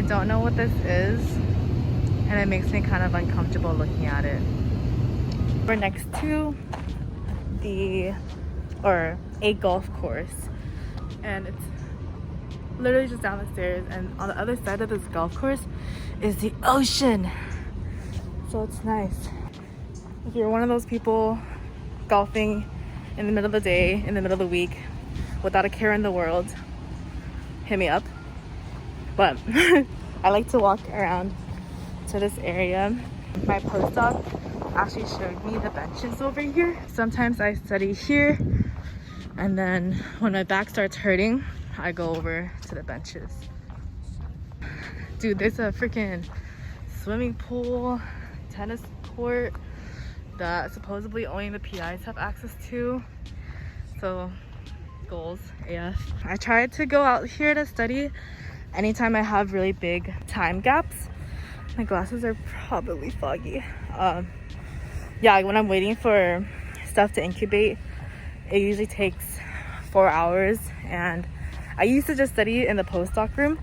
don't know what this is, and it makes me kind of uncomfortable looking at it. We're next to a golf course, and it's literally just down the stairs, and on the other side of this golf course is the ocean. So it's nice. If you're one of those people golfing in the middle of the day, in the middle of the week, without a care in the world, hit me up. But I like to walk around to this area. My postdoc actually showed me the benches over here. Sometimes I study here, and then when my back starts hurting, I go over to the benches. Dude, there's a freaking swimming pool, tennis court that supposedly only the PIs have access to. So goals AF. I try to go out here to study anytime I have really big time gaps. My glasses are probably foggy. Yeah, when I'm waiting for stuff to incubate, it usually takes 4 hours, and I used to just study in the postdoc room,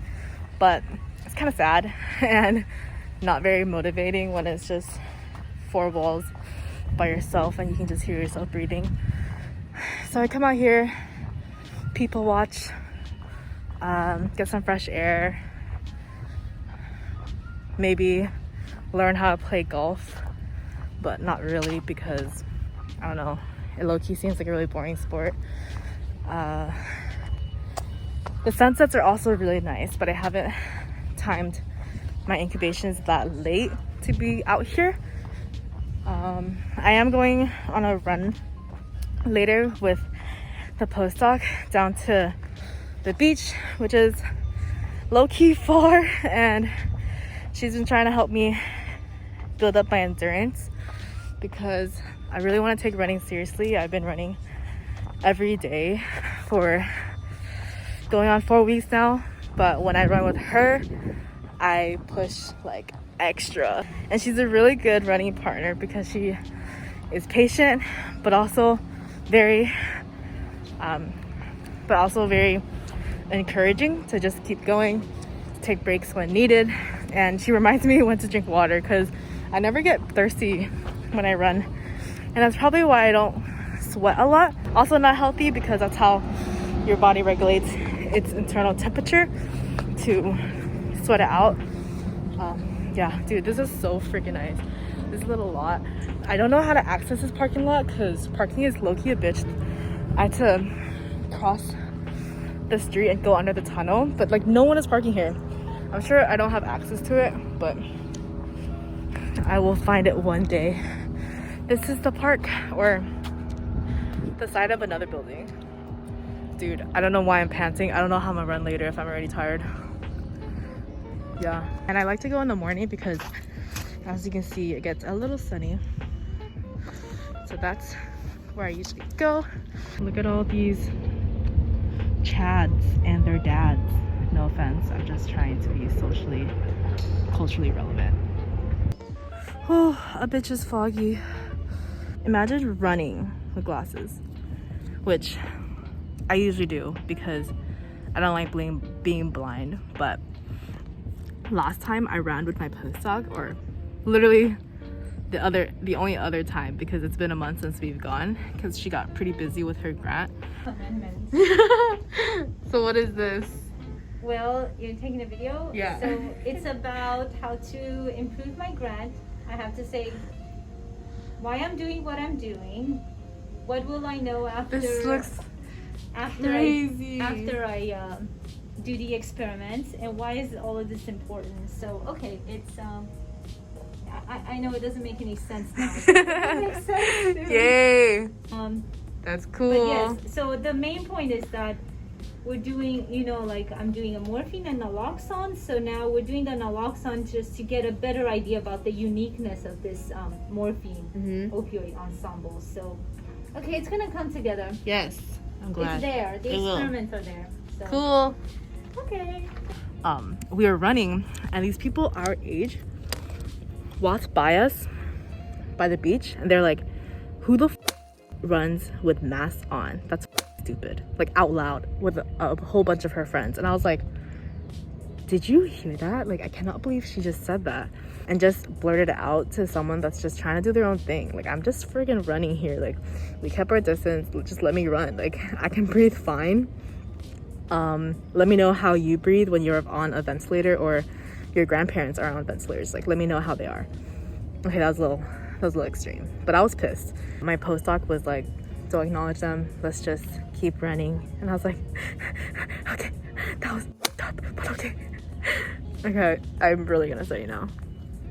but it's kind of sad and not very motivating when it's just 4 walls by yourself and you can just hear yourself breathing. So I come out here, people watch, get some fresh air, maybe learn how to play golf, but not really, because I don't know, it low-key seems like a really boring sport. The sunsets are also really nice, but I haven't timed my incubations that late to be out here. I am going on a run later with the postdoc down to the beach, which is low-key far, and she's been trying to help me build up my endurance because I really want to take running seriously. I've been running every day for going on 4 weeks now, but when I run with her, I push like extra. And she's a really good running partner because she is patient, but also very encouraging to just keep going, take breaks when needed. And she reminds me when to drink water because I never get thirsty when I run, and that's probably why I don't sweat a lot. Also not healthy because that's how your body regulates its internal temperature, to sweat it out. Yeah, dude, this is so freaking nice. This little lot, I don't know how to access this parking lot because parking is low-key a bitch. I had to cross the street and go under the tunnel, but like no one is parking here. I'm sure I don't have access to it, but I will find it one day. This is the park, or the side of another building. Dude, I don't know why I'm panting. I don't know how I'm gonna run later if I'm already tired. Yeah, and I like to go in the morning because, as you can see, it gets a little sunny. So that's where I usually go. Look at all these chads and their dads. No offense, I'm just trying to be socially, culturally relevant. Oh, a bitch is foggy. Imagine running with glasses, which I usually do because I don't like being blind. But last time I ran with my postdoc, or literally the only other time, because it's been a month since we've gone because she got pretty busy with her grant. Amendments. So what is this? Well, you're taking a video? Yeah. So it's about how to improve my grant. I have to say why I'm doing what I'm doing. What will I know after This looks after crazy. I do the experiments, and why is all of this important? So okay, it's I know it doesn't make any sense now. It makes sense. Yay! That's But cool. yes, so the main point is that we're doing, like I'm doing a morphine and naloxone. So now we're doing the naloxone just to get a better idea about the uniqueness of this morphine opioid ensemble. So, okay, it's gonna come together. Yes, I'm glad. It's there. The It will. experiments are there. So. Cool. Okay. We were running, and these people our age walked by us by the beach, and they're like, who the runs with masks on? That's stupid. Like out loud with a whole bunch of her friends. And I was like, did you hear that? Like, I cannot believe she just said that and just blurted it out to someone that's just trying to do their own thing. Like, I'm just freaking running here. Like, we kept our distance, just let me run. Like, I can breathe fine. Let me know how you breathe when you're on a ventilator or your grandparents are on ventilators. Like, let me know how they are. Okay, that was a little extreme, but I was pissed. My postdoc was like, don't acknowledge them, let's just keep running. And I was like, okay, that was tough, but okay. Okay, I'm really gonna say now.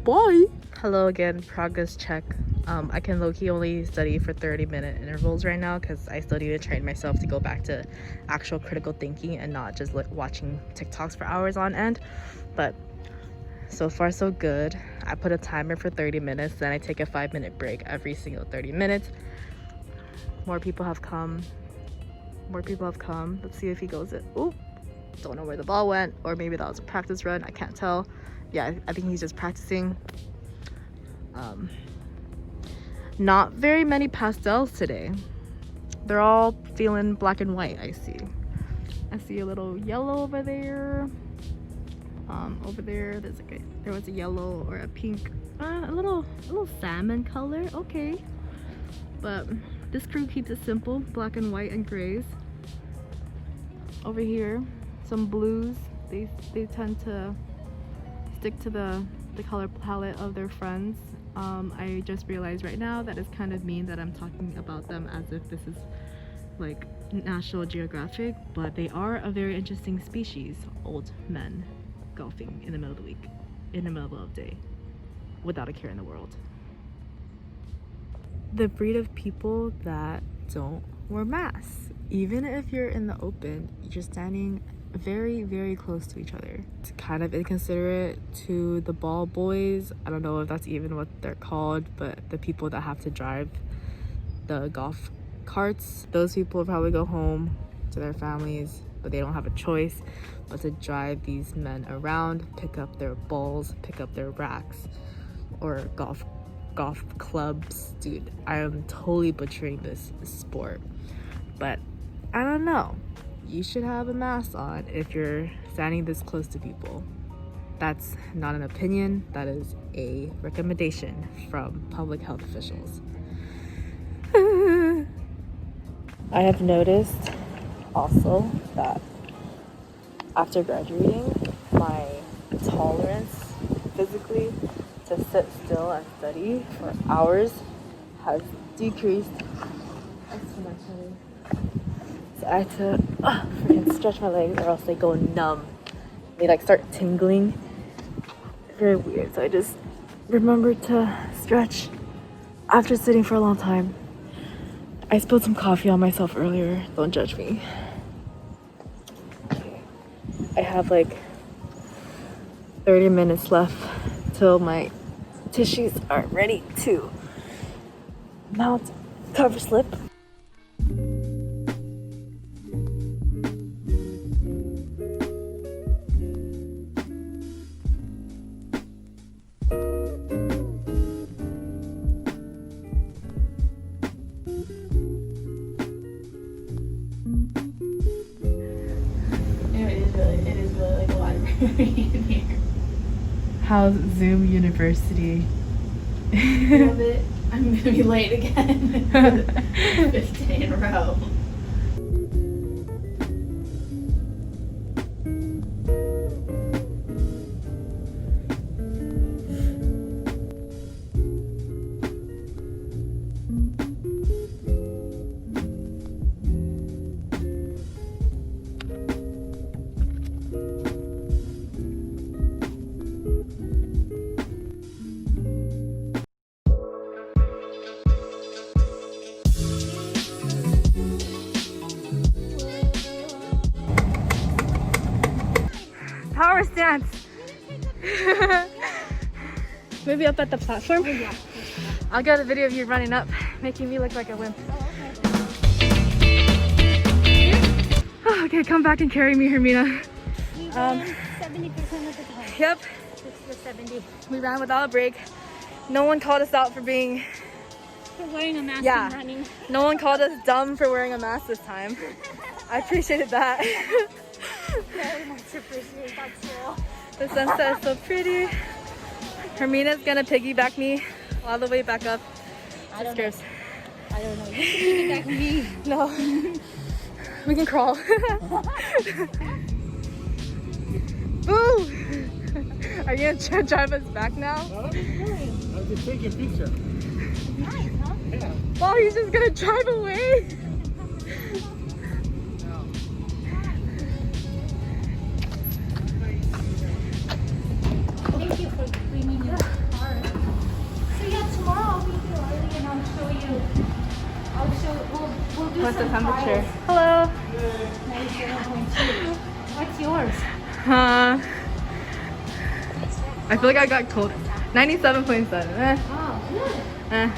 Bye. Hello again, progress check. I can low-key only study for 30-minute intervals right now because I still need to train myself to go back to actual critical thinking and not just watching TikToks for hours on end. But so far so good. I put a timer for 30 minutes, then I take a 5-minute break every single 30 minutes. More people have come. Let's see if he goes it. Oop, don't know where the ball went, or maybe that was a practice run, I can't tell. Yeah, I think he's just practicing. Not very many pastels today. They're all feeling black and white. I see a little yellow over there. Over there there was a yellow or a pink, a little salmon color. Okay, but this crew keeps it simple, black and white and grays. Over here, some blues. They tend to stick to the color palette of their friends. I just realized right now that it's kind of mean that I'm talking about them as if this is like National Geographic, but they are a very interesting species. Old men golfing in the middle of the week, in the middle of the day, without a care in the world. The breed of people that don't wear masks. Even if you're in the open, you're standing very, very close to each other. It's kind of inconsiderate to the ball boys. I don't know if that's even what they're called, but the people that have to drive the golf carts, those people probably go home to their families, but they don't have a choice but to drive these men around, pick up their balls, pick up their racks or golf clubs. Dude, I am totally butchering this sport, but I don't know. You should have a mask on if you're standing this close to people. That's not an opinion, that is a recommendation from public health officials. I have noticed also that after graduating, my tolerance physically to sit still and study for hours has decreased exponentially. So I had to freaking stretch my legs or else they go numb. They like start tingling. Very weird. So I just remembered to stretch after sitting for a long time. I spilled some coffee on myself earlier. Don't judge me. Okay. I have like 30 minutes left till my tissues are ready to mount cover slip. It is really like a library in here. How's Zoom University? Love it. I'm gonna be late again. 5th day in a row. Power stance. Maybe up at the platform. Yeah. I'll get a video of you running up, making me look like a wimp. Oh, okay, come back and carry me, Hermina. 70% of the time. Yep. It's the 70. We ran without a break. No one called us out for being... For wearing a mask Yeah. and running. No one called us dumb for wearing a mask this time. I appreciated that. Very much appreciate that, Stroll. The sunset is so pretty. Hermina's gonna piggyback me all the way back up. I don't Scripps. know. I don't know. You can piggyback me. No. We can crawl. Boo! Are you gonna drive us back now? No, I'm just taking a picture. Nice, huh? Yeah. Well, he's just gonna drive away. Thank you for bringing your car. So yeah, tomorrow I'll be here early and I'll show you. We'll do What's the some temperature? trials. Hello. 97.2. What's yours? I feel like I got cold. 97.7. Oh, good.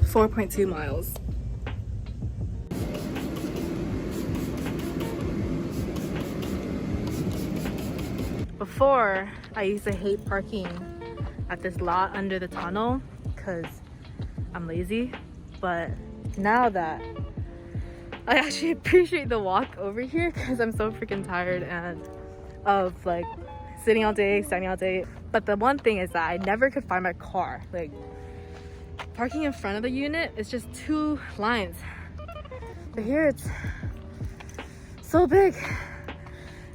4.2 miles. Before, I used to hate parking at this lot under the tunnel because I'm lazy. But now that I actually appreciate the walk over here because I'm so freaking tired and of like sitting all day, standing all day. But the one thing is that I never could find my car. Like, parking in front of the unit is just 2 lines. But here it's so big.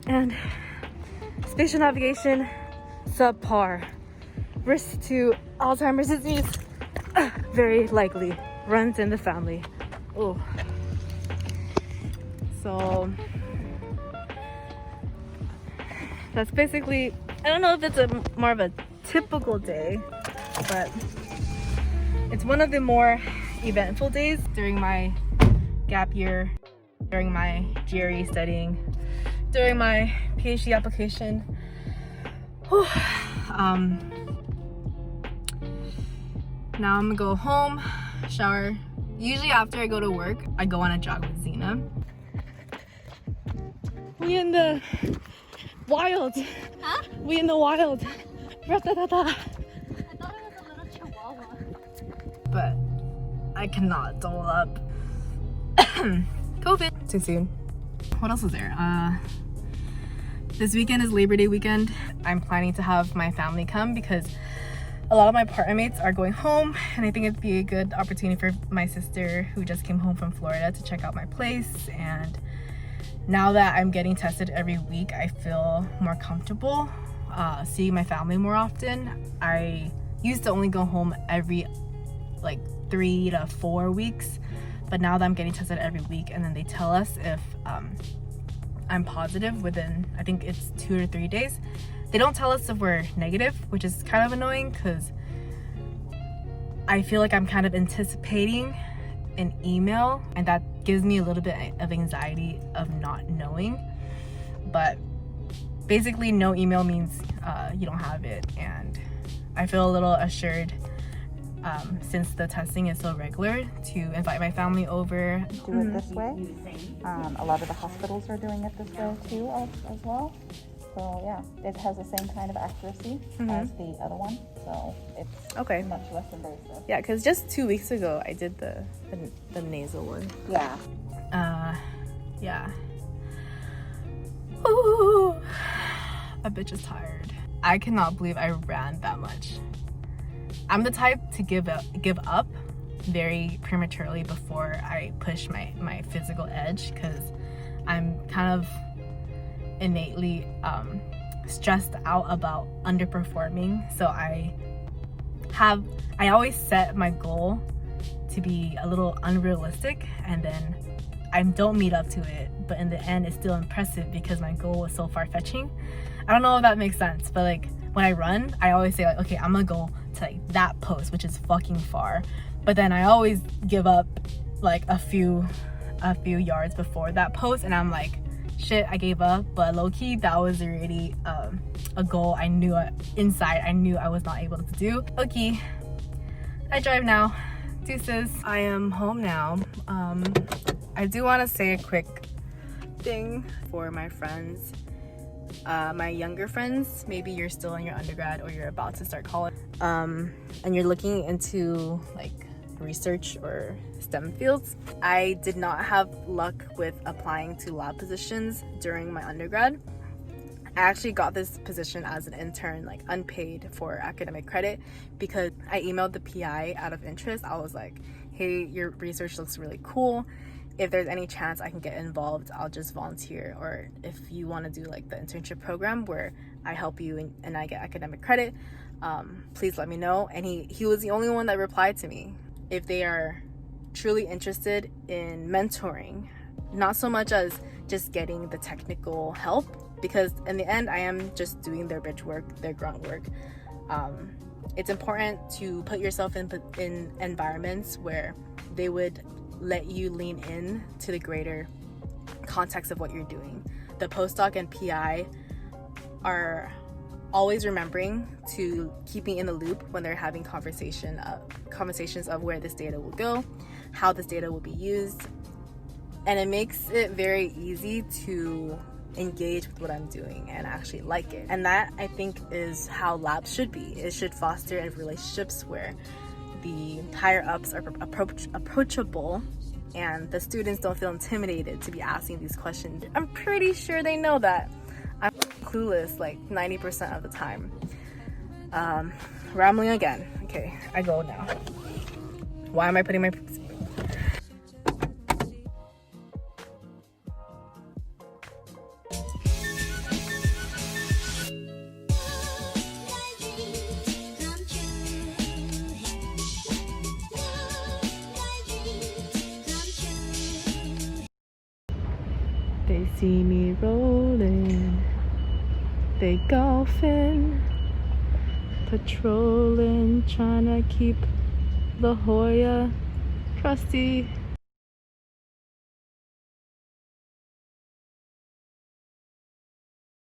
And spatial navigation, subpar. Risk to Alzheimer's disease, very likely. Runs in the family. Oh. So that's basically, I don't know if it's more of a typical day, but it's one of the more eventful days during my gap year, during my GRE studying, during my PhD application. Whew. Now I'm gonna go home, shower. Usually after I go to work, I go on a jog with Zena. We in the wild. Huh? We in the wild. Ra-ta-ta-ta. I thought it was a little chihuahua. But I cannot double up. COVID. Too soon. What else is there? This weekend is Labor Day weekend. I'm planning to have my family come because a lot of my apartment mates are going home, and I think it'd be a good opportunity for my sister who just came home from Florida to check out my place. And now that I'm getting tested every week, I feel more comfortable seeing my family more often. I used to only go home every like 3 to 4 weeks, but now that I'm getting tested every week, and then they tell us if I'm positive within, I think it's 2 or 3 days. They don't tell us if we're negative, which is kind of annoying because I feel like I'm kind of anticipating an email, and that gives me a little bit of anxiety of not knowing. But basically no email means you don't have it, and I feel a little assured since the testing is so regular to invite my family over. Do it this way. A lot of the hospitals are doing it this way too as well. So yeah, it has the same kind of accuracy as the other one, so it's Okay. much less invasive. Yeah, because just 2 weeks ago I did the nasal one. Yeah. Yeah. Ooh, a bitch is tired. I cannot believe I ran that much. I'm the type to give up very prematurely before I push my physical edge, because I'm kind of innately stressed out about underperforming. So I always set my goal to be a little unrealistic, and then I don't meet up to it, but in the end it's still impressive because my goal was so far-fetching. I don't know if that makes sense, but like when I run, I always say like, okay, I'm gonna go to like that post, which is fucking far, but then I always give up like a few yards before that post, and I'm like, shit, I gave up. But low-key, that was already a goal I knew inside I knew I was not able to do. Okay, I drive now. Deuces. I am home now. I do want to say a quick thing for my friends, my younger friends. Maybe you're still in your undergrad or you're about to start college. and you're looking into like research or STEM fields, I did not have luck with applying to lab positions during my undergrad. I actually got this position as an intern, like unpaid for academic credit, because I emailed the PI out of interest. I was like, hey, your research looks really cool. If there's any chance I can get involved, I'll just volunteer. Or if you want to do like the internship program where I help you and I get academic credit, please let me know. And he was the only one that replied to me. If they are truly interested in mentoring, not so much as just getting the technical help, because in the end I am just doing their bridge work, their grunt work. It's important to put yourself in environments where they would let you lean in to the greater context of what you're doing. The postdoc and PI are always remembering to keep me in the loop when they're having conversations of where this data will go, how this data will be used, and it makes it very easy to engage with what I'm doing and actually like it. And that, I think, is how labs should be. It should foster relationships where the higher ups are approachable and the students don't feel intimidated to be asking these questions. I'm pretty sure they know that I'm clueless like 90% of the time. Rambling again. Okay, I go now. Why am I putting my... They see me rolling, they golfing, patrolling, trying to keep La Jolla crusty.